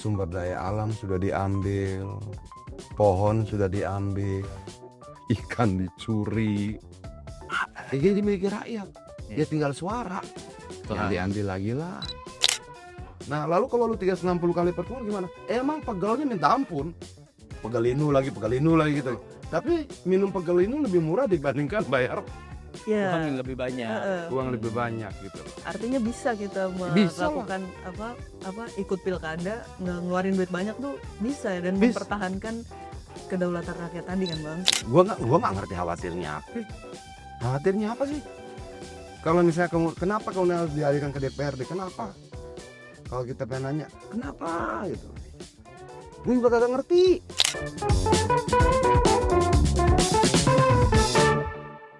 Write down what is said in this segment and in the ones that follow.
Sumber daya alam sudah diambil, pohon sudah diambil, ikan dicuri, jadi dimiliki rakyat. Ya tinggal suara yang diambil lagi lah. Nah lalu kalau lu 360 kali pertemuan gimana? Emang pegalnya minta ampun, pegalinu lagi gitu. Tapi minum pegalinu lebih murah dibandingkan bayar Ya, Uang lebih banyak. uang lebih banyak gitu. artinya bisa kita Bisa lah. melakukan apa ikut pilkada ngeluarin duit banyak tuh bisa ya, dan Bisa. mempertahankan kedaulatan rakyat tadi kan bang. Gua nggak ngerti khawatirnya apa. Khawatirnya apa sih? Kalau misalnya kenapa kamu harus dialihkan ke DPRD? Kenapa? Kalau kita pengen nanya, kenapa gitu? Gue juga kagak ngerti.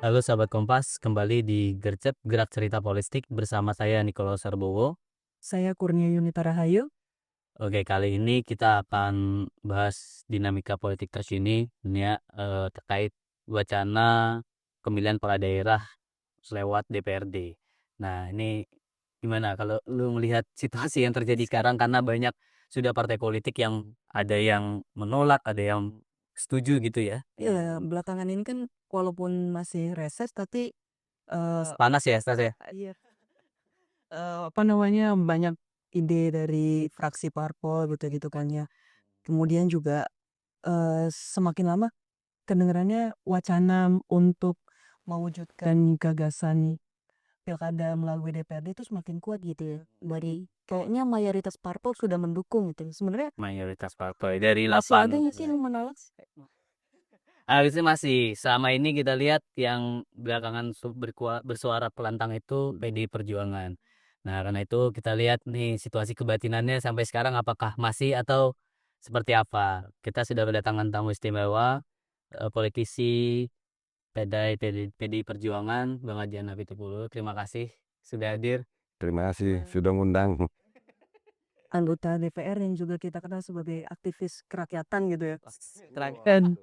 Halo sahabat Kompas, kembali di Gercep Gerak Cerita Politik bersama saya Nicholas Sarbowo. Saya Kurnia Yunita Rahayu. Oke, kali ini kita akan bahas dinamika politik terkini dunia terkait wacana pemilihan kepala daerah lewat DPRD. Nah, ini gimana kalau lu melihat situasi yang terjadi sekarang, karena banyak sudah partai politik yang ada yang menolak, ada yang setuju gitu ya. Ya, belakangan ini kan walaupun masih reses tapi Panas ya, Stas ya. iya. Apa namanya, banyak ide dari fraksi parpol gitu kan ya. Kemudian juga semakin lama kedengarannya wacana untuk mewujudkan gagasan pilkada melalui DPRD itu semakin kuat gitu ya. Dari kayaknya mayoritas parpol sudah mendukung gitu. Sebenarnya Mayoritas partai dari masih ada 8. nggak sih yang menolak? Harusnya masih. Selama ini kita lihat yang belakangan bersuara pelantang itu PDI Perjuangan. Nah, karena itu kita lihat nih situasi kebatinannya sampai sekarang apakah masih atau seperti apa. Kita sudah kedatangan tamu istimewa, politisi PDI Perjuangan, Bang Adrian Apitupulu. Terima kasih sudah hadir. Terima kasih sudah ngundang. Anggota DPR yang juga kita kenal sebagai aktivis kerakyatan gitu ya. Terakhir,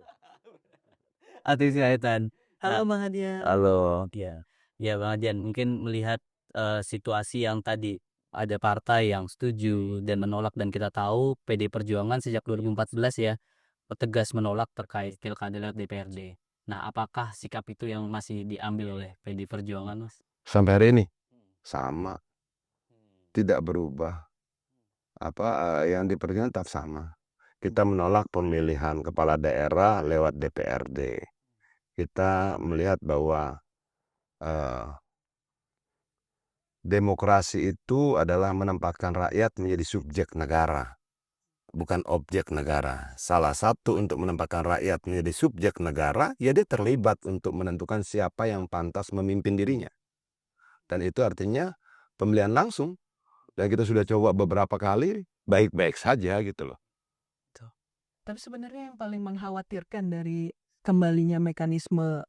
aktivis kaitan. Halo Bang Hadian. Halo, ya Bang Adrian, mungkin melihat situasi yang tadi ada partai yang setuju dan menolak, dan kita tahu PD Perjuangan sejak 2014 ya tegas menolak terkait pilkada lewat DPRD. Nah, apakah sikap itu yang masih diambil oleh PD Perjuangan, Mas? Sampai hari ini sama, tidak berubah. Yang diperjuangkan tetap sama. Kita menolak pemilihan kepala daerah lewat DPRD. Kita melihat bahwa demokrasi itu adalah menempatkan rakyat menjadi subjek negara, bukan objek negara. Salah satu untuk menempatkan rakyat menjadi subjek negara, ya dia terlibat untuk menentukan siapa yang pantas memimpin dirinya. Dan itu artinya pemilihan langsung. Dan kita sudah coba beberapa kali, baik-baik saja gitu loh. Tapi sebenarnya yang paling mengkhawatirkan dari kembalinya mekanisme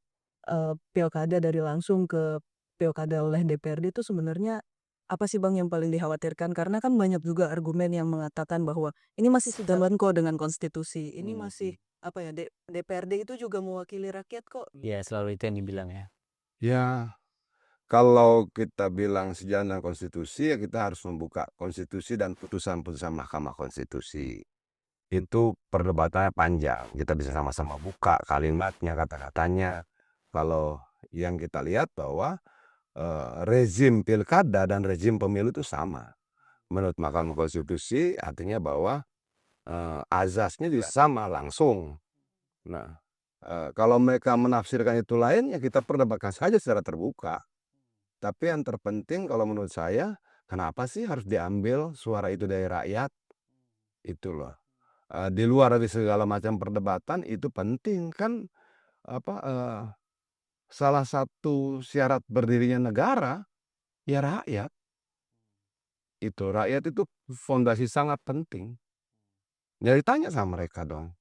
pilkada dari langsung ke pilkada oleh DPRD itu sebenarnya apa sih Bang yang paling dikhawatirkan? Karena kan banyak juga argumen yang mengatakan bahwa ini masih sejalan kok dengan konstitusi. Ini masih apa ya, DPRD itu juga mewakili rakyat kok. Ya, selalu itu yang dibilang ya. Ya, kalau kita bilang sejalan dengan konstitusi, ya kita harus membuka konstitusi dan putusan-putusan Mahkamah Konstitusi. Itu perdebatannya panjang. Kita bisa sama-sama buka kalimatnya, kata-katanya. Kalau yang kita lihat bahwa rezim pilkada dan rezim pemilu itu sama. Menurut Mahkamah Konstitusi artinya bahwa azasnya juga sama langsung. Nah, kalau mereka menafsirkan itu lain, ya kita perdebatkan saja secara terbuka. Tapi yang terpenting kalau menurut saya, kenapa sih harus diambil suara itu dari rakyat? Itu loh. Di luar dari segala macam perdebatan itu penting kan, salah satu syarat berdirinya negara ya rakyat. Itu rakyat itu fondasi sangat penting. Jadi tanya sama mereka dong,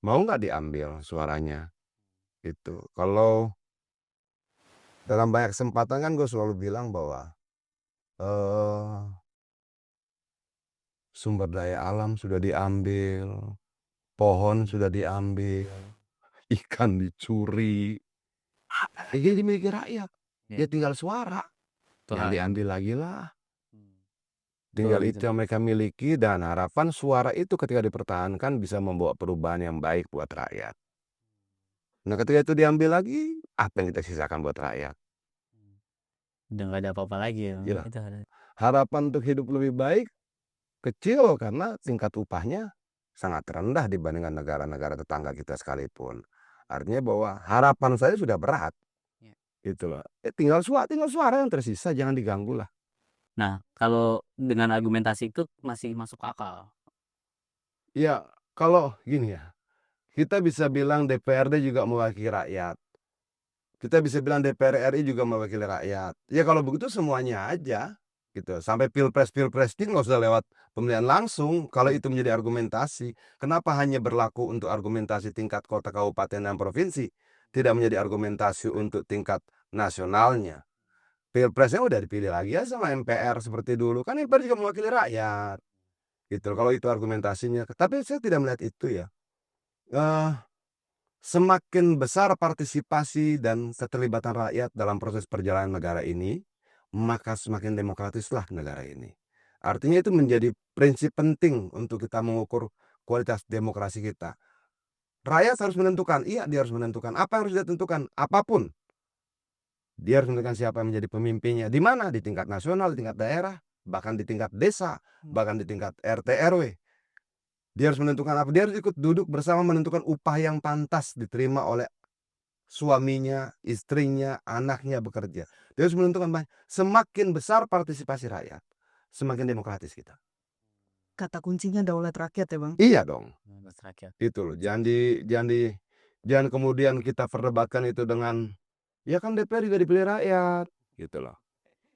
mau nggak diambil suaranya? Itu kalau dalam banyak kesempatan kan gue selalu bilang bahwa sumber daya alam sudah diambil, pohon sudah diambil, ikan dicuri, jadi dimiliki rakyat. Ya tinggal suara yang diambil lagi lah. Tinggal Betul itu itu. yang mereka miliki dan harapan suara itu ketika dipertahankan bisa membawa perubahan yang baik buat rakyat. Nah, ketika itu diambil lagi, apa yang kita sisakan buat rakyat? Udah nggak ada apa-apa lagi ya, Bang. Iya. Itu ada. Harapan untuk hidup lebih baik kecil karena tingkat upahnya sangat rendah dibandingkan negara-negara tetangga kita sekalipun. Artinya bahwa harapan saya sudah berat, Ya. gitu loh. Tinggal suara yang tersisa jangan diganggu lah. Nah, kalau dengan argumentasi itu masih masuk akal. Ya, kalau gini ya, kita bisa bilang DPRD juga mewakili rakyat. Kita bisa bilang DPR RI juga mewakili rakyat. Ya kalau begitu semuanya aja, gitu. Sampai pilpres ini nggak usah lewat pemilihan langsung. Kalau itu menjadi argumentasi, kenapa hanya berlaku untuk argumentasi tingkat kota, kabupaten, dan provinsi, tidak menjadi argumentasi untuk tingkat nasionalnya? Pilpresnya udah dipilih lagi ya sama MPR seperti dulu. Kan MPR juga mewakili rakyat, gitu. Kalau itu argumentasinya, tapi saya tidak melihat itu ya. Eh, Semakin besar partisipasi dan keterlibatan rakyat dalam proses perjalanan negara ini, maka semakin demokratislah negara ini. Artinya itu menjadi prinsip penting untuk kita mengukur kualitas demokrasi kita. Rakyat harus menentukan, iya dia harus menentukan. Apa yang harus dia tentukan? Apapun. Dia harus menentukan siapa yang menjadi pemimpinnya. Di mana? Di tingkat nasional, di tingkat daerah, bahkan di tingkat desa, bahkan di tingkat RT RW. Dia harus menentukan apa? Dia harus ikut duduk bersama menentukan upah yang pantas diterima oleh suaminya, istrinya, anaknya bekerja. Dia harus menentukan semakin besar partisipasi rakyat, semakin demokratis kita. Kata kuncinya daulat rakyat ya, Bang? Iya dong. Rakyat. Itu loh. Jangan kemudian kita perdebatkan itu dengan ya kan DPR juga dipilih rakyat, gitu loh.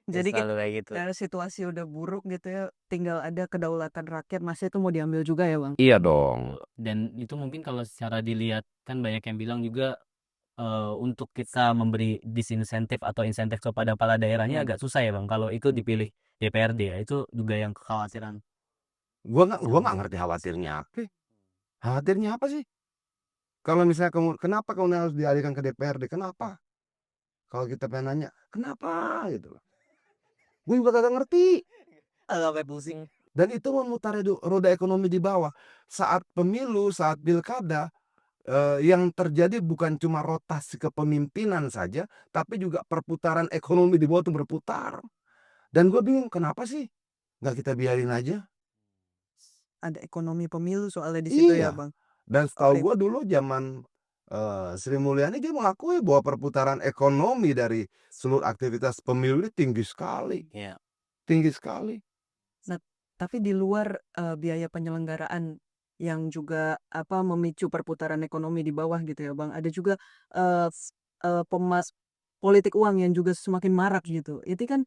Ya, Jadi selalu kayak gitu. karena situasi udah buruk gitu ya, tinggal ada kedaulatan rakyat, masa itu mau diambil juga ya, Bang? Iya dong. Dan itu mungkin kalau secara dilihat kan banyak yang bilang juga untuk kita memberi disinsentif atau insentif kepada kepala daerahnya agak susah ya, Bang. Kalau itu dipilih DPRD ya, itu juga yang kekhawatiran. Gua nggak ngerti khawatirnya apa. Khawatirnya apa sih? Kalau misalnya kenapa kemudian harus dialihkan ke DPRD? Kenapa? Kalau kita pengen nanya, kenapa gitu loh. Gue juga kagak ngerti. Sampai pusing. Dan itu memutar roda ekonomi di bawah. Saat pemilu, saat pilkada, yang terjadi bukan cuma rotasi kepemimpinan saja, tapi juga perputaran ekonomi di bawah itu berputar. Dan gue bingung kenapa sih nggak kita biarin aja? Ada ekonomi pemilu soalnya di situ ya, Iya. Bang? Dan setahu Oke. gue dulu zaman Sri Mulyani dia mengakui bahwa perputaran ekonomi dari seluruh aktivitas pemilu ini tinggi sekali, Iya. tinggi sekali. Nah, tapi di luar biaya penyelenggaraan yang juga memicu perputaran ekonomi di bawah gitu ya, Bang. Ada juga politik uang yang juga semakin marak gitu. Itu kan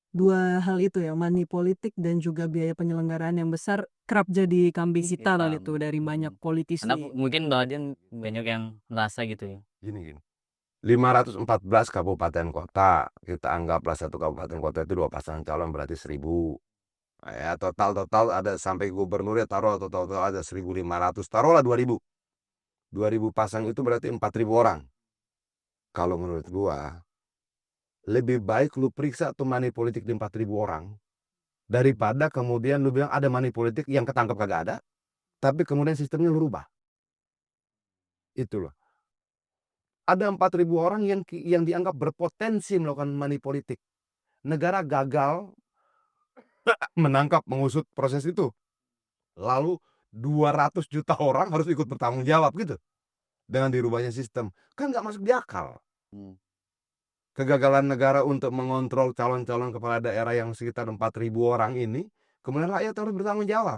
dua hal itu ya, money politik dan juga biaya penyelenggaraan yang besar kerap jadi kambing hitam itu dari banyak Karena politisi. mungkin bagian banyak yang merasa gitu ya. Gini. 514 kabupaten kota, kita anggaplah satu kabupaten kota itu 2 pasangan calon berarti 1000. Ya total ada sampai gubernur ya taruh total ada 1500, taruhlah 2000. 2000 pasang itu berarti 4000 orang. Kalau menurut gua lebih baik lu periksa tuh money politik di 4000 orang daripada kemudian lu bilang ada money politik yang ketangkep kagak ada, tapi kemudian sistemnya lu rubah. Itu loh. Ada 4000 orang yang dianggap berpotensi melakukan money politik. Negara gagal menangkap, mengusut proses itu. Lalu 200 juta orang harus ikut bertanggung jawab gitu. Dengan dirubahnya sistem. Kan nggak masuk di akal. Kegagalan negara untuk mengontrol calon-calon kepala daerah yang sekitar 4000 orang ini, kemudian rakyat harus bertanggung jawab.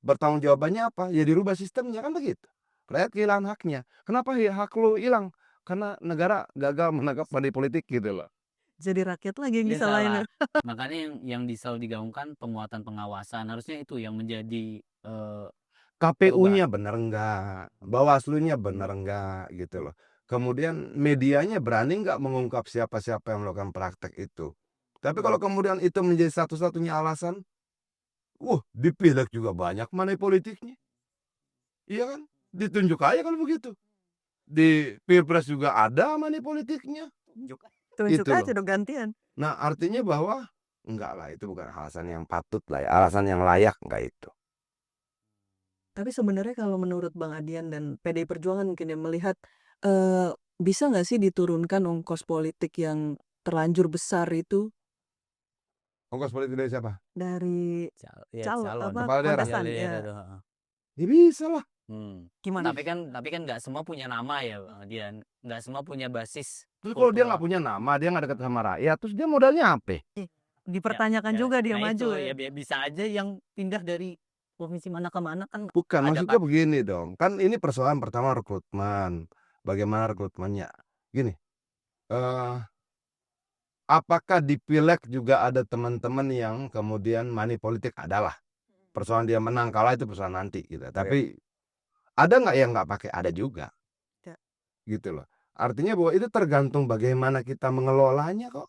Bertanggung jawabannya apa? Ya dirubah sistemnya, kan begitu. Rakyat kehilangan haknya. Kenapa ya hak lu hilang? Karena negara gagal menangkap money politik gitu loh. Jadi rakyat lagi yang Dia disalahin. salah. Makanya yang selalu digaungkan penguatan pengawasan. Harusnya itu yang menjadi KPU-nya bener enggak? Bawaslu-nya bener enggak? Gitu loh. Kemudian medianya berani nggak mengungkap siapa-siapa yang melakukan praktek itu. Tapi kalau kemudian itu menjadi satu-satunya alasan, di pileg juga banyak money politiknya. Iya kan? Ditunjuk aja kalau begitu. Di pilpres juga ada money politiknya. Tunjuk Itu aja loh. dong gantian. Nah artinya bahwa enggak lah, itu bukan alasan yang patut lah ya, alasan yang layak enggak itu. Tapi sebenarnya kalau menurut Bang Adian dan PDI Perjuangan mungkin ya melihat bisa nggak sih diturunkan ongkos politik yang terlanjur besar itu Ongkos politik dari siapa? dari calon calon. apa Kepala daerah. kontestan Iya, ya tuh, heeh. Ya bisa lah. gimana? Tapi kan nggak semua punya nama ya, Bang Adian. Nggak semua punya basis Terus kalau dia kultural. nggak punya nama, dia nggak dekat sama rakyat, terus dia modalnya apa? Dipertanyakan Ya, juga dia nah maju itu, ya. ya bisa aja yang pindah dari provinsi mana ke mana kan Bukan, ada maksud gue begini dong. Kan ini persoalan pertama rekrutmen. Bagaimana rekrutmennya? Gini, eh apakah di pileg juga ada teman-teman yang kemudian money politik? Adalah. Persoalan dia menang kalah itu persoalan nanti gitu. Tapi ada nggak yang nggak pakai? Ada juga. Ya. Gitu loh. Artinya bahwa itu tergantung bagaimana kita mengelolanya kok.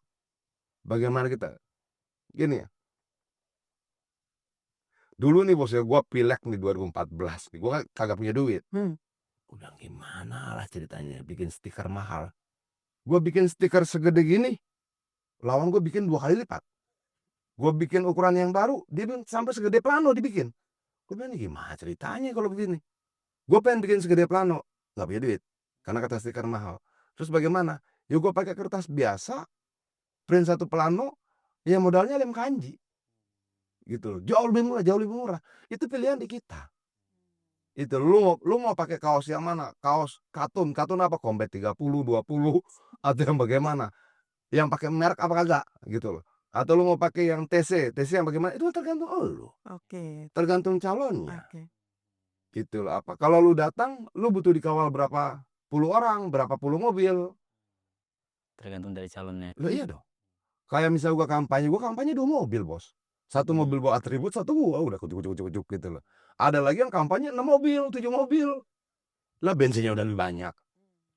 Bagaimana kita. Gini ya. Dulu nih bos ya, gue pileg nih 2014 nih, gue kagak punya duit. Udah gimana lah ceritanya bikin stiker mahal. Gue bikin stiker segede gini, lawan gue bikin 2 kali lipat. Gue bikin ukuran yang baru, dia bilang sampai segede plano dibikin. Gue bilang ini gimana ceritanya kalau begini. Gue pengen bikin segede plano, nggak punya duit, karena kata stiker mahal. Terus bagaimana? Ya gue pakai kertas biasa, print 1 plano, ya modalnya lem kanji. Gitu loh, jauh lebih murah, jauh lebih murah. Itu pilihan di kita. Itu lu mau pakai kaos yang mana? Kaos katun apa? Combat 30, 20 atau yang bagaimana? Yang pakai merek apa kagak gitu loh. Atau lu mau pakai yang TC yang bagaimana? Itu tergantung lu. Oke. Tergantung calonnya. Oke. Gitu loh. Apa kalau lu datang, lu butuh dikawal berapa puluh orang, berapa puluh mobil? tergantung dari calonnya. Loh iya dong. Kayak misalnya gua kampanye 2 mobil, Bos. Satu mobil bawa atribut, satu gua udah kucuk gitu loh. Ada lagi yang kampanye 6 mobil, 7 mobil. Lah bensinnya udah lebih banyak.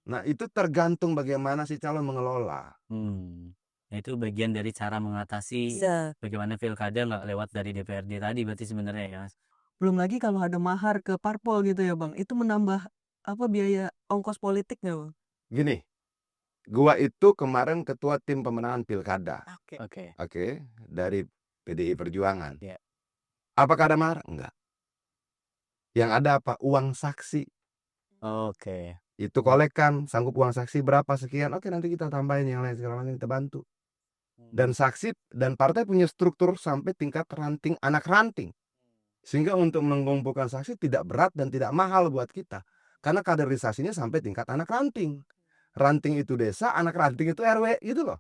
Nah, itu tergantung bagaimana si calon mengelola. Nah, itu bagian dari cara mengatasi Iya. bagaimana pilkada nggak lewat dari DPRD tadi berarti sebenarnya ya, Mas. Belum lagi kalau ada mahar ke parpol gitu ya Bang, itu menambah apa biaya ongkos politik nggak Bang? Gini, gua itu kemarin ketua tim pemenangan pilkada. Oke. Oke, dari PDI Perjuangan. Iya. Apakah ada mahar? Enggak. Yang ada apa? Uang saksi. Oke. Itu kolekan, sanggup uang saksi berapa sekian. Oke, nanti kita tambahin yang lain segala macam kita bantu. Dan saksi dan partai punya struktur sampai tingkat ranting, anak ranting. Sehingga untuk mengumpulkan saksi tidak berat dan tidak mahal buat kita. Karena kaderisasinya sampai tingkat anak ranting. Ranting itu desa, anak ranting itu RW gitu loh.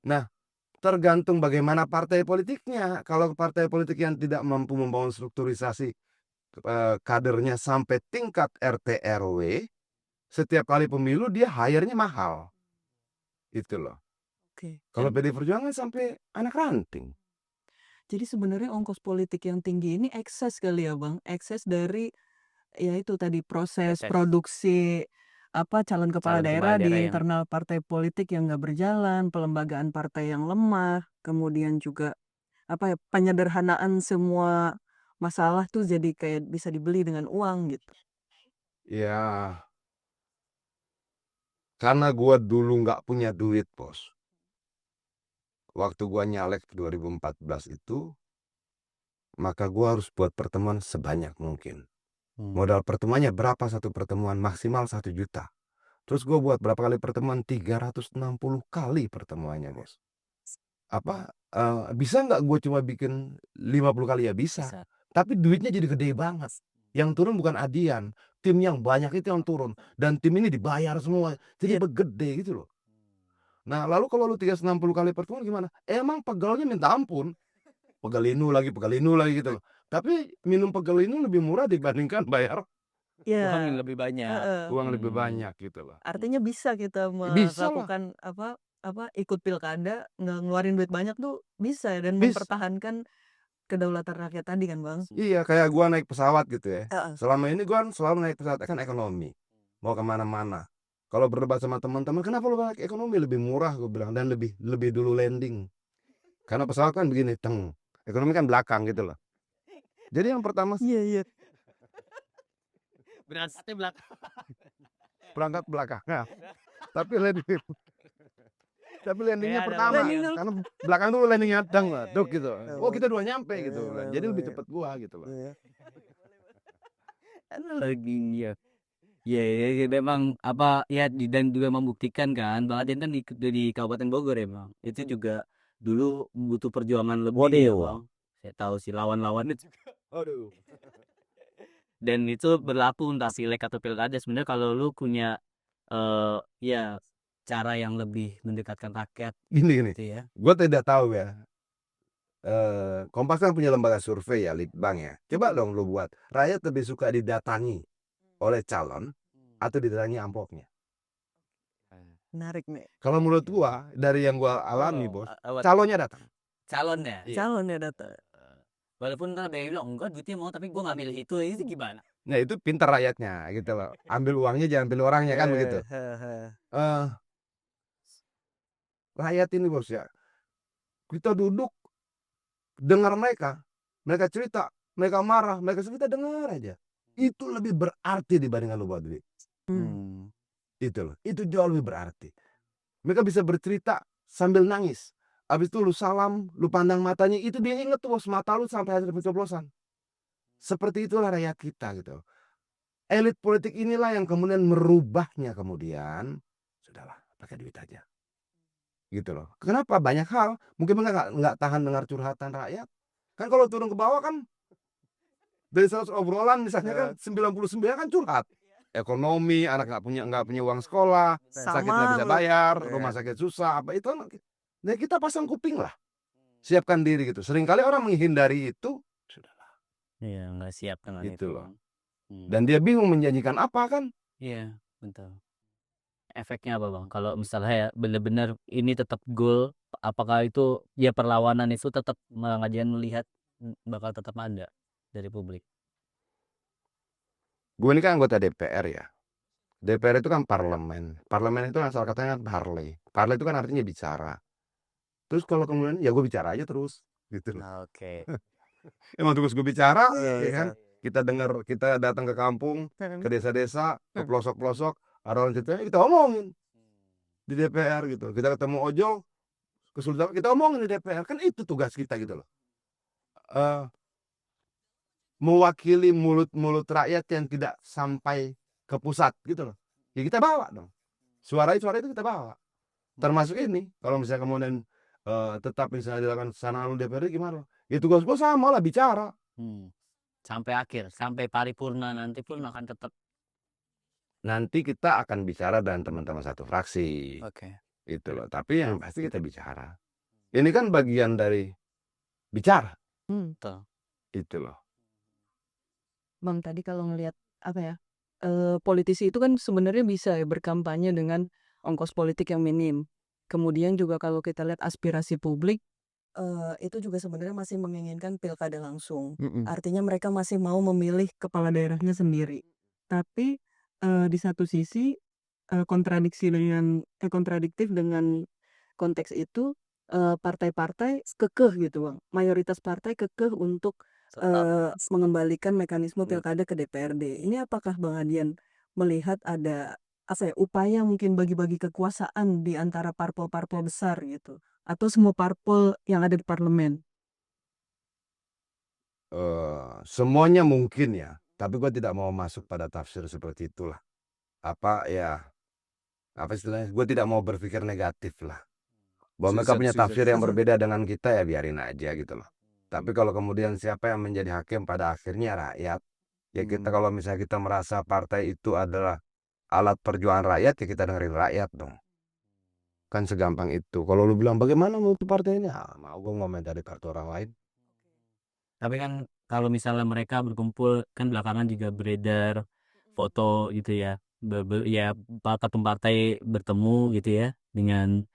Nah, tergantung bagaimana partai politiknya. Kalau partai politik yang tidak mampu membangun strukturisasi kadernya sampai tingkat RT RW, setiap kali pemilu dia hire-nya mahal. Itu loh. Oke. Kalau PDI Perjuangan sampai anak ranting. Jadi sebenarnya ongkos politik yang tinggi ini ekses kali ya Bang, ekses dari ya itu tadi proses produksi apa calon kepala daerah di internal partai politik yang nggak berjalan, pelembagaan partai yang lemah, kemudian juga apa ya penyederhanaan semua masalah tuh jadi kayak bisa dibeli dengan uang gitu. Ya, karena gua dulu nggak punya duit, Bos. Waktu gua nyalek 2014 itu, maka gua harus buat pertemuan sebanyak mungkin. Modal pertemuannya berapa satu pertemuan? Maksimal 1 juta. Terus gua buat berapa kali pertemuan? 360 kali pertemuannya, Bos. Apa bisa nggak gue cuma bikin 50 kali? Ya bisa. Tapi duitnya jadi gede banget. Yang turun bukan Adian, tim yang banyak itu yang turun, dan tim ini dibayar semua, jadi begede gitu loh. Nah, lalu kalau lu 360 kali pertemuan gimana? Emang pegawainya minta ampun, pegalinu lagi gitu loh. Tapi minum pegalinu lebih murah dibandingkan bayar Uang yang lebih banyak. uang lebih banyak gitu loh. Artinya bisa kita Bisa lah. melakukan apa ikut pilkada nggak ngeluarin duit banyak tuh bisa dan Bisa. mempertahankan kedaulatan rakyat tadi kan Bang? Iya, kayak gua naik pesawat gitu ya. Heeh. Selama ini gua selalu naik pesawat kan ekonomi. Mau kemana-mana. Kalau berdebat sama teman-teman, kenapa lu naik ekonomi lebih murah? Gue bilang, dan lebih dulu landing. Karena pesawat kan begini, teng. Ekonomi kan belakang gitu loh. Jadi yang pertama Iya. Berangkatnya belakang. berangkat belakang. Nah, tapi landing. Tapi landingnya Kayak ada pertama, landing. karena belakang dulu landingnya dang lah, Iya, duk iya, gitu. iya. Oh kita dua nyampe Iya, gitu, iya, jadi lebih iya. cepet gua gitu loh. Iya. Analoginya. Ya, ya, ya, memang apa ya dan juga membuktikan kan Bang Adin kan di Kabupaten Bogor ya Bang. Itu juga dulu butuh perjuangan lebih ya Waduh. Bang. Saya tahu sih lawan-lawannya juga. Aduh. Dan itu berlaku entah pileg atau pilkada. Sebenarnya kalau lu punya ya cara yang lebih mendekatkan rakyat Gini, gitu ya. gua tidak tahu ya. Kompas kan punya lembaga survei ya, Litbang ya. Coba dong lu buat, rakyat lebih suka didatangi oleh calon atau didatangi amplopnya. Menarik nih. Kalau menurut gua, dari yang gua alami bos, Apa calonnya datang. calonnya? Iya. Calonnya datang. Walaupun kan ada yang bilang enggak duitnya mau tapi gua nggak milih itu gimana? Nah itu pintar rakyatnya gitu loh. Ambil uangnya jangan pilih orangnya kan begitu. Eh, Rakyat ini bos ya, kita duduk dengar mereka cerita, mereka marah, mereka cerita dengar aja. Itu lebih berarti dibandingkan lu buat duit. Itu loh, itu jauh lebih berarti. Mereka bisa bercerita sambil nangis. Habis itu lu salam, lu pandang matanya, itu dia inget tuh bos, mata lu sampai hasil pencoblosan. Seperti itulah rakyat kita gitu. Elit politik inilah yang kemudian merubahnya kemudian, sudahlah pakai duit aja. Gitu loh. Kenapa? Banyak hal. Mungkin mereka nggak tahan dengar curhatan rakyat. Kan kalau turun ke bawah kan, dari 100 obrolan misalnya kan 99 kan curhat. Ekonomi, anak nggak punya uang sekolah, sakit nggak bisa bayar, rumah sakit susah, apa itu. Nah kita pasang kuping lah, siapkan diri gitu. Seringkali orang menghindari itu, sudahlah. Iya, nggak siap dengan Gitu itu. loh. Bang. Dan dia bingung menjanjikan apa kan? Iya, betul. Efeknya apa Bang? Kalau misalnya ya benar-benar ini tetap goal, apakah itu ya perlawanan itu tetap Bang Adian melihat bakal tetap ada dari publik? Gue ini kan anggota DPR ya. DPR itu kan parlemen. Parlemen itu asal katanya kan parley. Parley itu kan artinya bicara. Terus kalau kemudian ya gue bicara aja terus, gitu loh. Oke. Emang tugas gue bicara, Iya, ya kan? Kita dengar, kita datang ke kampung, ke desa-desa, ke pelosok-pelosok, ada orang ceritanya kita omongin di DPR gitu. Kita ketemu ojol, kesulitan kita omongin di DPR. Kan itu tugas kita gitu loh. Eh, Mewakili mulut-mulut rakyat yang tidak sampai ke pusat gitu loh. Ya kita bawa dong. Suara itu kita bawa. Termasuk ini, kalau misalnya kemudian tetap misalnya dilakukan sana DPR gimana? Ya tugas gue sama lah bicara. Sampai akhir, sampai paripurna nanti pun akan tetap. Nanti kita akan bicara dengan teman-teman satu fraksi. Oke. Itu loh. Tapi yang pasti kita bicara. Ini kan bagian dari bicara. Betul. Itu loh. Bang, tadi kalau ngelihat apa ya, politisi itu kan sebenarnya bisa ya berkampanye dengan ongkos politik yang minim. Kemudian juga kalau kita lihat aspirasi publik, itu juga sebenarnya masih menginginkan pilkada langsung. Artinya mereka masih mau memilih kepala daerahnya sendiri. Tapi di satu sisi kontradiktif dengan konteks itu, partai-partai kekeh gitu Bang. Mayoritas partai kekeh untuk mengembalikan mekanisme pilkada ke DPRD. Ini apakah Bang Adian melihat ada apa ya, upaya mungkin bagi-bagi kekuasaan di antara parpol-parpol besar gitu, atau semua parpol yang ada di parlemen? Semuanya mungkin ya. Tapi gue tidak mau masuk pada tafsir seperti itulah. Apa istilahnya? Gue tidak mau berpikir negatif lah. Bahwa mereka punya tafsir yang berbeda dengan kita ya biarin aja gitu loh. Tapi kalau kemudian siapa yang menjadi hakim pada akhirnya rakyat, ya kita kalau misalnya kita merasa partai itu adalah alat perjuangan rakyat, ya kita dengerin rakyat dong. Kan segampang itu. Kalau lu bilang bagaimana mau partai ini, mau gue ngomentari kartu orang lain. Tapi kan kalau misalnya mereka berkumpul kan belakangan juga beredar foto gitu ya. Ya ketum partai bertemu gitu ya dengan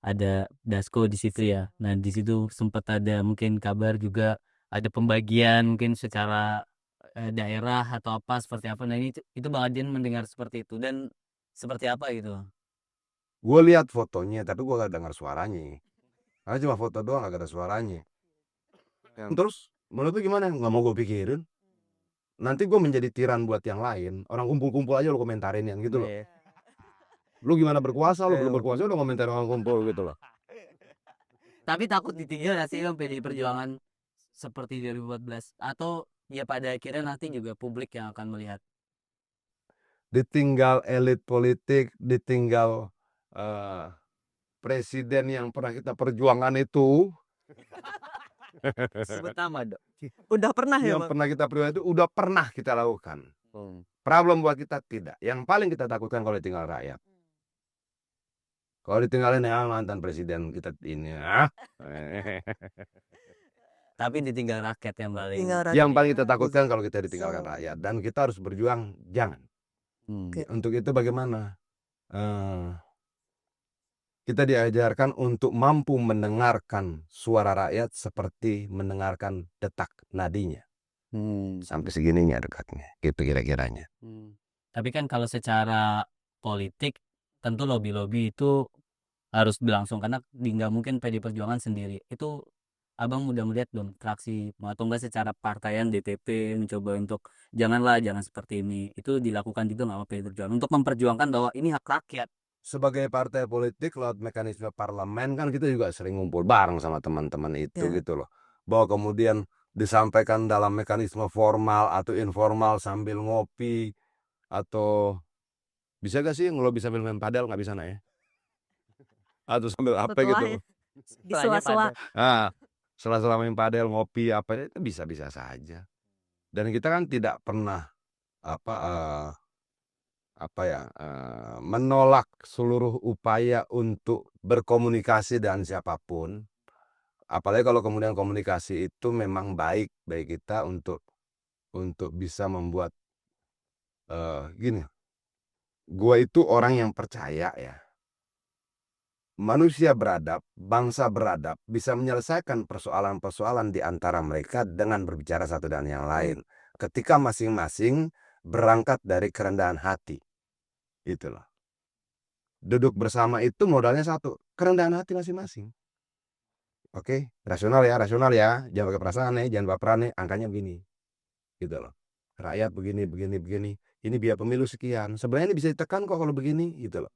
ada Dasko di situ ya. Nah, di situ sempat ada mungkin kabar juga ada pembagian mungkin secara daerah atau apa seperti apa. Nah, itu Bang Adian mendengar seperti itu dan seperti apa gitu. Gue lihat fotonya, tapi gue gak dengar suaranya. Karena cuma foto doang, gak ada suaranya. Terus menurut lu gimana? Nggak mau gue pikirin. Nanti gue menjadi tiran buat yang lain. Orang kumpul-kumpul aja lo komentarin yang gitu loh. Lu gimana berkuasa, lu belum Iya. berkuasa udah komentar orang kumpul gitu loh. Tapi takut ditinggal nggak sih Bang PDI Perjuangan seperti 2014 atau ya pada akhirnya nanti juga publik yang akan melihat. Ditinggal elit politik, ditinggal presiden yang pernah kita perjuangan itu, Sebut nama dong. Udah pernah ya, yang Bang? pernah kita perjuangan itu udah pernah kita lakukan. Problem buat kita tidak. Yang paling kita takutkan kalau ditinggal rakyat. Kalau ditinggalin ya mantan presiden kita ini. Tapi ditinggal rakyat yang paling. Tinggal Yang rakyat. paling kita takutkan kalau kita ditinggalkan rakyat. Dan kita harus berjuang, jangan. Oke. Untuk itu bagaimana? Kita diajarkan untuk mampu mendengarkan suara rakyat seperti mendengarkan detak nadinya. Sampai segininya dekatnya, gitu kira-kiranya. Tapi kan kalau secara politik tentu lobby-lobby itu harus berlangsung karena nggak mungkin PD Perjuangan sendiri. Itu Abang udah melihat belum fraksi atau enggak secara partaian DTP mencoba untuk jangan seperti ini. Itu dilakukan juga nggak sama PD Perjuangan untuk memperjuangkan bahwa ini hak rakyat. Sebagai partai politik lewat mekanisme parlemen kan kita juga sering ngumpul bareng sama teman-teman itu Ya. gitu loh. Bahwa kemudian disampaikan dalam mekanisme formal atau informal sambil ngopi atau bisa gak sih ngelobi sambil main padel, nggak bisa nak ya? Atau sambil apa Setelah gitu? ya, di sela-sela. Ah, setelah main padel ngopi apa itu bisa-bisa saja. Dan kita kan tidak pernah menolak seluruh upaya untuk berkomunikasi dengan siapapun. Apalagi kalau kemudian komunikasi itu memang baik bagi kita untuk bisa membuat gini. Gua itu orang yang percaya ya. Manusia beradab, bangsa beradab bisa menyelesaikan persoalan-persoalan di antara mereka dengan berbicara satu dan yang lain. Ketika masing-masing berangkat dari kerendahan hati. Itulah. Duduk bersama itu modalnya satu, kerendahan hati masing-masing. Oke, rasional ya, jangan pakai perasaan ya, jangan baperan ya, angkanya begini. Gitu loh. Rakyat begini. Ini biaya pemilu sekian. Sebenarnya ini bisa ditekan kok kalau begini, gitu loh.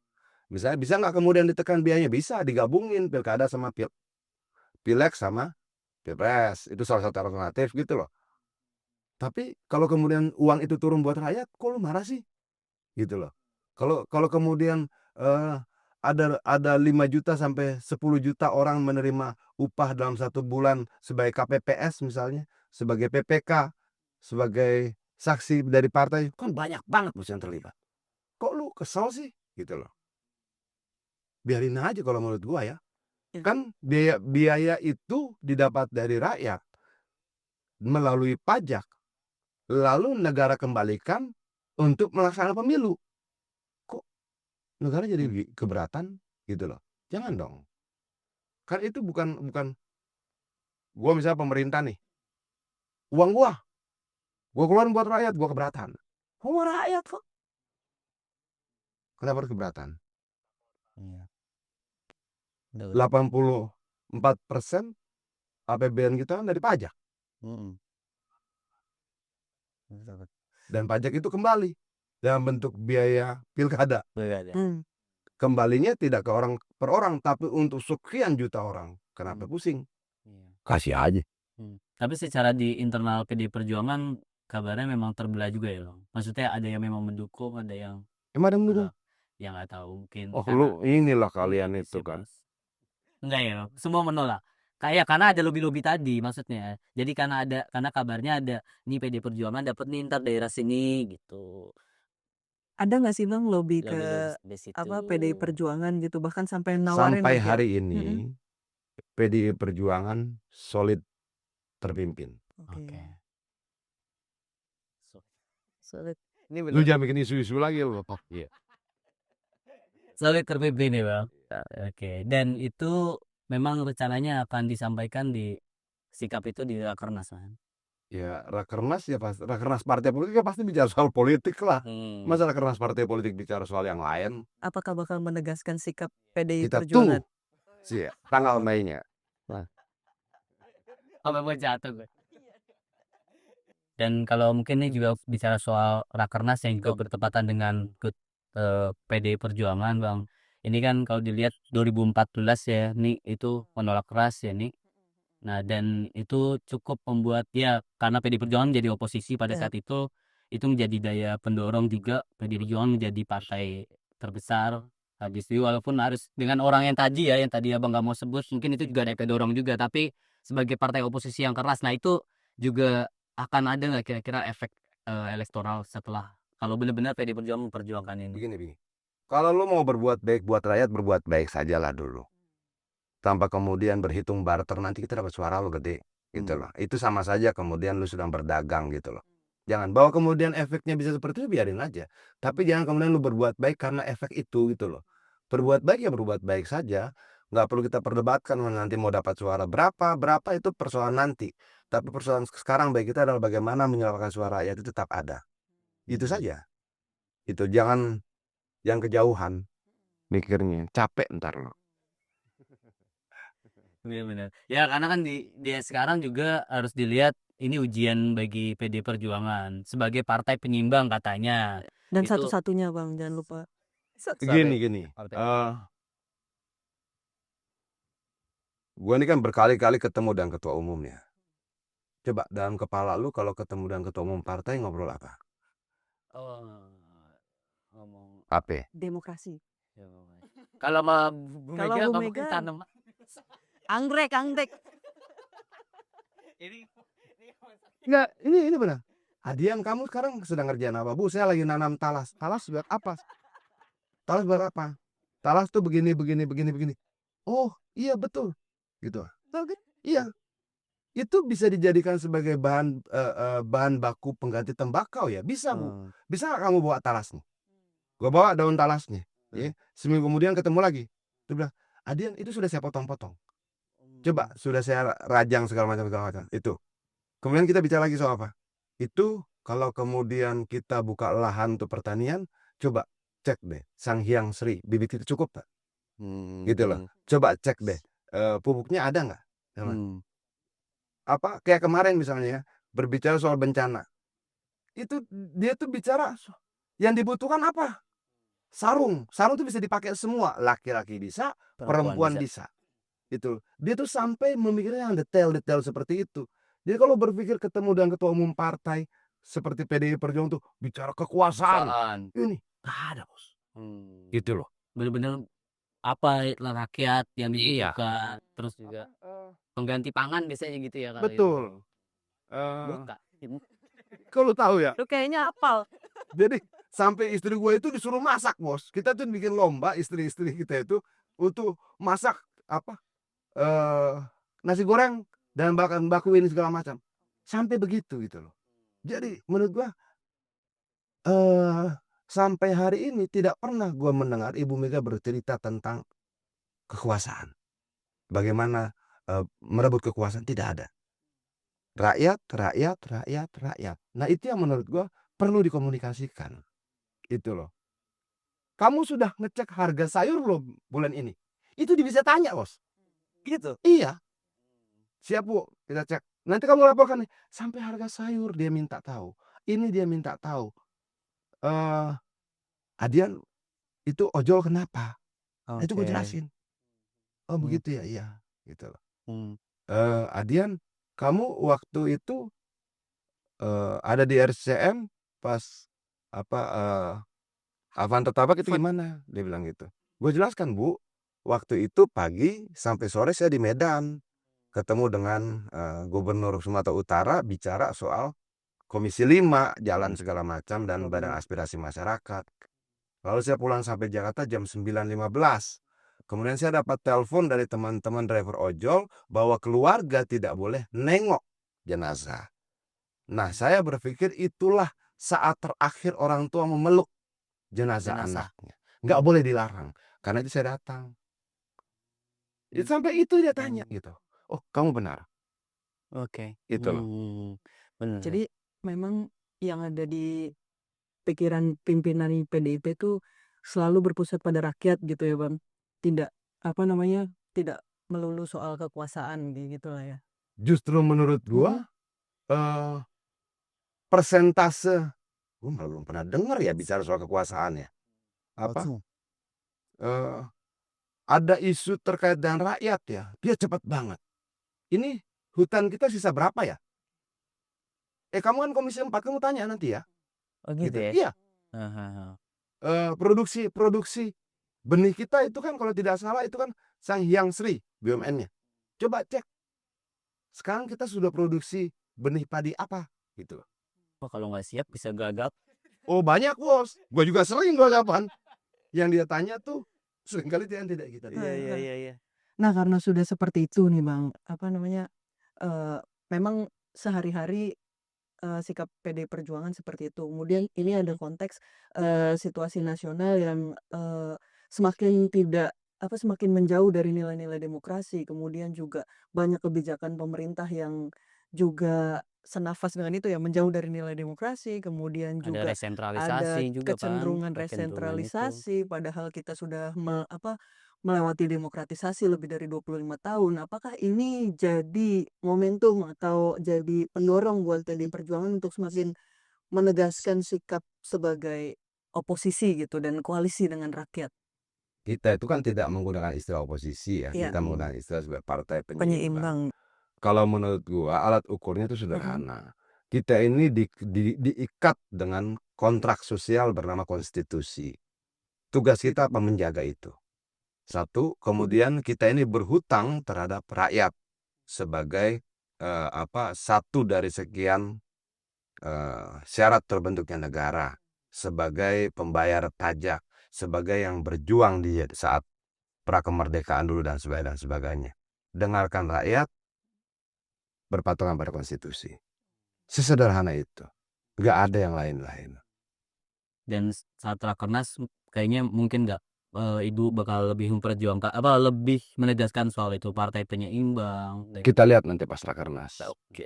Bisa nggak kemudian ditekan biayanya? Bisa digabungin pilkada sama pileg sama pilpres. Itu salah satu alternatif gitu loh. Tapi kalau kemudian uang itu turun buat rakyat, kok lu marah sih? Gitu loh. Kalau kemudian ada 5 juta sampai 10 juta orang menerima upah dalam 1 bulan sebagai KPPS misalnya, sebagai PPK, sebagai saksi dari partai, kan banyak banget bos yang terlibat. Kok lu kesel sih? Gitu loh. Biarin aja kalau menurut gua ya. Kan biaya itu didapat dari rakyat melalui pajak. Lalu negara kembalikan untuk melaksanakan pemilu. Kok negara jadi keberatan gitu loh? Jangan dong. Kan itu bukan gua misalnya pemerintah nih. Uang gua keluarin buat rakyat, gua keberatan. Uang rakyat kok. Kenapa harus keberatan? 84% APBN kita kan dari pajak. Dan pajak itu kembali dalam bentuk biaya pilkada. Kembalinya tidak ke orang per orang, tapi untuk sekian juta orang. Kenapa pusing? Kasih aja. Tapi secara di internal PD Perjuangan kabarnya memang terbelah juga ya Bang. Maksudnya ada yang memang mendukung, ada yang Emang ada yang mendukung? yang nggak tahu mungkin. Oh karena lu inilah kalian ini itu kan. Enggak ya, Bang. Semua menolak. Kayak karena ada lobby-lobby tadi maksudnya. Jadi karena kabarnya ada nih PD Perjuangan dapat nih ntar daerah sini gitu. Ada nggak sih Bang lobby ke Lobby-lobby di situ. PDI Perjuangan gitu, bahkan sampai nawarin Sampai gitu ya? hari ini PDI Perjuangan solid terpimpin. Oke. Sulit. Lu jangan bikin isu-isu lagi lu. Oh, iya. Solid terpimpin ya Bang. Oke. Dan itu memang rencananya akan disampaikan di sikap itu di Rakernas kan. Ya rakernas ya pasti rakernas partai politik ya pasti bicara soal politik lah. Masa rakernas partai politik bicara soal yang lain? Apakah bakal menegaskan sikap PDI Kita Perjuangan? tunggu sih tanggal Mei-nya. Sampai mau jatuh gue. Dan kalau mungkin ini juga bicara soal Rakernas yang juga bertepatan dengan PDI Perjuangan, Bang. Ini kan kalau dilihat 2014 ya, nih itu menolak keras ya, nih. Nah, dan itu cukup membuat ya karena PDI Perjuangan menjadi oposisi pada Ya. saat itu menjadi daya pendorong juga PDI Perjuangan menjadi partai terbesar. Habis itu walaupun harus dengan orang yang tadi abang nggak mau sebut, mungkin itu juga daya pendorong juga. Tapi sebagai partai oposisi yang keras, nah itu juga akan ada nggak kira-kira efek elektoral setelah kalau benar-benar PDI Perjuangan memperjuangkan ini? Begini. Kalau lu mau berbuat baik buat rakyat, berbuat baik sajalah dulu. Tanpa kemudian berhitung barter, nanti kita dapat suara lu gede. Gitu loh. Itu sama saja kemudian lu sedang berdagang gitu loh. Jangan bahwa kemudian efeknya bisa seperti itu, biarin aja. Tapi jangan kemudian lu berbuat baik karena efek itu gitu loh. Berbuat baik ya berbuat baik saja. Nggak perlu kita perdebatkan nanti mau dapat suara berapa itu persoalan nanti. Tapi persoalan sekarang bagi kita adalah bagaimana menyuarakan suara rakyat itu tetap ada. Itu saja. Itu jangan yang kejauhan mikirnya. Capek ntar lo. Iya benar. Ya karena kan dia sekarang juga harus dilihat ini ujian bagi PD Perjuangan sebagai partai penyimbang katanya. Dan Itu satu-satunya Bang, jangan lupa. Gini. partai. Gue ini kan berkali-kali ketemu dengan ketua umumnya. Coba dalam kepala lu kalau ketemu dengan ketua umum partai ngobrol apa? Oh, ngomong Apa? Demokrasi. ya, kalau sama Bu Kalau Mega Bu ngomongin Mega, tanam. anggrek. Ini Enggak, ini benar. Adian, kamu sekarang sedang ngerjain apa? Bu, saya lagi nanam talas. Talas buat apa? Talas buat apa? Talas tuh begini. Oh, iya betul. Gitu. Iya. Itu bisa dijadikan sebagai bahan baku pengganti tembakau ya? Bisa, Bu. Bisa nggak kamu bawa talasnya? Gue bawa daun talasnya. Ya. Seminggu kemudian ketemu lagi. Dia bilang, Adian, itu sudah saya potong-potong. Coba, sudah saya rajang segala macam. Itu. Kemudian kita bicara lagi soal apa? Itu kalau kemudian kita buka lahan untuk pertanian, coba cek deh Sang Hyang Sri, bibit itu cukup tak? Gitu loh. Coba cek deh pupuknya ada nggak? Apa kayak kemarin misalnya berbicara soal bencana. Itu dia tuh bicara yang dibutuhkan apa? Sarung. Sarung tuh bisa dipakai semua. Laki-laki bisa, perempuan bisa. Itu. Dia tuh sampai memikirnya yang detail-detail seperti itu. Jadi kalau berpikir ketemu dengan ketua umum partai seperti PDI Perjuangan tuh bicara kekuasaan, ini nggak ada bos. Gitu loh. benar-benar apa rakyat yang Iya. dibutuhkan, terus juga pengganti pangan biasanya gitu ya kalau itu. Betul. Bukan. Kalau tahu ya. Lu kayaknya apal. Jadi sampai istri gue itu disuruh masak bos. Kita tuh bikin lomba istri-istri kita itu untuk masak apa nasi goreng dan bahkan bakuin segala macam. Sampai begitu gitu loh. Jadi menurut gua sampai hari ini tidak pernah gua mendengar Ibu Mega bercerita tentang kekuasaan. Bagaimana merebut kekuasaan, tidak ada. Rakyat. Nah, itu yang menurut gua perlu dikomunikasikan. Itu loh. Kamu sudah ngecek harga sayur belum bulan ini? Itu bisa tanya, Bos. Gitu. Iya. Siap, Bu. Kita cek. Nanti kamu laporkan nih. Sampai harga sayur dia minta tahu. Ini dia minta tahu. Adian, itu ojol kenapa? Itu gue jelasin. Oh begitu ya, iya. Gitu loh. Adian, kamu waktu itu ada di RCM pas apa Avanto Tabak itu gimana? Dia bilang gitu. Gue jelaskan, Bu. Waktu itu pagi sampai sore saya di Medan. Ketemu dengan Gubernur Sumatera Utara bicara soal Komisi 5, jalan segala macam dan Badan Aspirasi Masyarakat. Lalu saya pulang sampai Jakarta jam 9.15. Kemudian saya dapat telepon dari teman-teman driver ojol bahwa keluarga tidak boleh nengok jenazah. Nah, saya berpikir itulah saat terakhir orang tua memeluk jenazah anaknya. Nggak boleh dilarang. Karena itu saya datang. Sampai itu dia tanya gitu. Oh, kamu benar. Oke. Itu loh. Benar. Jadi memang yang ada di pikiran pimpinan PDIP itu selalu berpusat pada rakyat gitu ya Bang. Tidak tidak melulu soal kekuasaan gitu lah ya. Justru menurut gua persentase, gua malah belum pernah dengar ya bicara soal kekuasaan ya. eh, ada isu terkait dengan rakyat ya, dia cepat banget. Ini hutan kita sisa berapa ya? Kamu kan Komisi 4, kamu tanya nanti ya. Oh gitu Gitu. ya? Iya. Produksi benih kita itu kan kalau tidak salah itu kan Sanghyang Sri BUMN-nya. Coba cek. Sekarang kita sudah produksi benih padi apa gitu. Oh, kalau nggak siap bisa gagap. Oh banyak bos. Gue juga sering gagapan. Yang dia tanya tuh seringkali tidak kita. Iya. Nah, karena sudah seperti itu nih Bang, memang sehari-hari sikap PD Perjuangan seperti itu. Kemudian ini ada konteks situasi nasional yang semakin semakin menjauh dari nilai-nilai demokrasi. Kemudian juga banyak kebijakan pemerintah yang juga senafas dengan itu ya, menjauh dari nilai demokrasi. Kemudian Ada juga resentralisasi ada juga kan. kecenderungan itu. resentralisasi, padahal kita sudah melewati demokratisasi lebih dari 25 tahun. Apakah ini jadi momentum atau jadi pendorong buat PD Perjuangan untuk semakin menegaskan sikap sebagai oposisi gitu dan koalisi dengan rakyat? Kita itu kan tidak menggunakan istilah oposisi ya. Iya. Kita menggunakan istilah sebagai partai penyeimbang. Penyeimbang. Kalau menurut gua alat ukurnya itu sederhana. Kita ini diikat dengan kontrak sosial bernama konstitusi. Tugas kita apa? Menjaga itu. Satu, kemudian kita ini berhutang terhadap rakyat sebagai satu dari sekian syarat terbentuknya negara, sebagai pembayar pajak, sebagai yang berjuang di saat prakemerdekaan dulu dan sebagainya. Dengarkan rakyat, berpatungan pada konstitusi. Sesederhana itu. Nggak ada yang lain-lain. Dan saat rakernas kayaknya mungkin nggak Ibu bakal lebih memperjuangkan lebih menegaskan soal itu partai penyeimbang. Kita lihat nanti pas rakernas. Oke.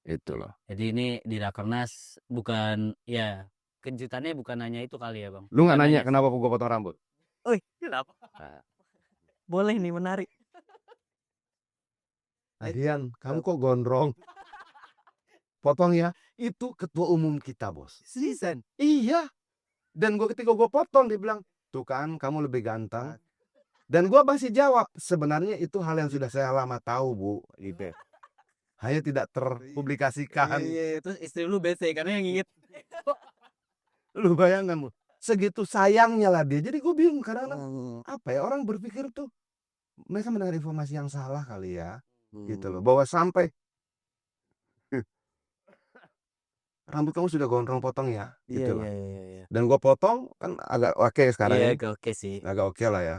Itu loh. Jadi ini di rakernas bukan ya kejutannya bukan hanya itu kali ya Bang. Lu nggak Bukan nanya hanya- kenapa gue potong rambut? Kenapa? Boleh nih, menarik. Adian, kamu kok gondrong? Potong ya. Itu ketua umum kita bos. Season. Iya. Dan ketika gue potong dia bilang, tuh kan kamu lebih ganteng. Dan gue masih jawab, sebenarnya itu hal yang sudah saya lama tahu bu. Gitu. Hanya tidak terpublikasikan. Iya, terus istri lu bete karena yang inget. Lu bayangkan bu, segitu sayangnya lah dia. Jadi gue bingung kadang-kadang apa ya, orang berpikir tuh mereka mendengar informasi yang salah kali ya. Gitu loh, bahwa sampai rambut kamu sudah gondrong potong ya. Gitu loh. Iya. Dan gue potong kan agak oke sekarang Iya, ya. oke sih. Agak oke lah ya.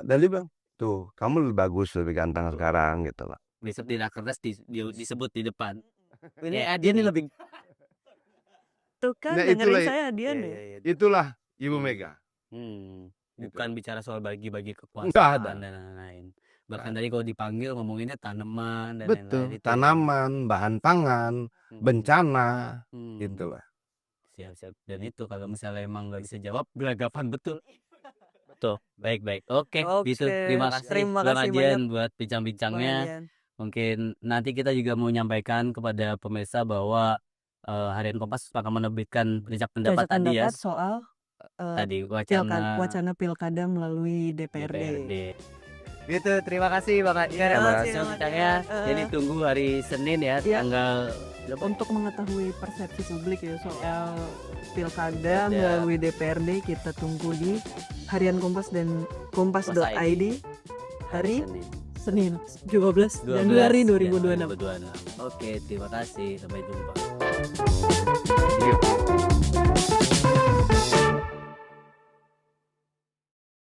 Dan dia bilang, tuh kamu lebih bagus, lebih ganteng sekarang gitu loh. Besok di rakernas disebut di depan. Ini Ya, dia nih lebih Tuh kan, Nah, dengerin itulah- saya dia Iya, nih. iya. Itulah Ibu Mega. Bukan bicara soal bagi-bagi Nggak kekuasaan ada. dan lain-lain. Bahkan tadi kalau dipanggil ngomonginnya tanaman dan Betul. lain-lain itu. Tanaman, bahan pangan, bencana, gitu lah. Siap. Dan itu kalau misalnya emang nggak bisa jawab, gelagapan betul. Betul. Baik. Oke, gitu. Terima kasih Terima Bang kasih Ajen banyak, buat Bang bincang-bincangnya. Adian. Mungkin nanti kita juga mau menyampaikan kepada pemirsa bahwa Harian Kompas akan menerbitkan berita pendapat Cacat tadi ya. pendapat soal Tadi wacana pilkada melalui DPRD. DPRD. Gitu, terima kasih Bang Adian Terima atas kasih, Bang bincangnya. Adian. Jadi tunggu hari Senin ya, Iya. tanggal Untuk mengetahui persepsi publik ya soal pilkada Ada. melalui DPRD, kita tunggu di Harian Kompas dan kompas.id hari Senin. Senin 12 Januari 2026. Oke, terima kasih. Sampai jumpa.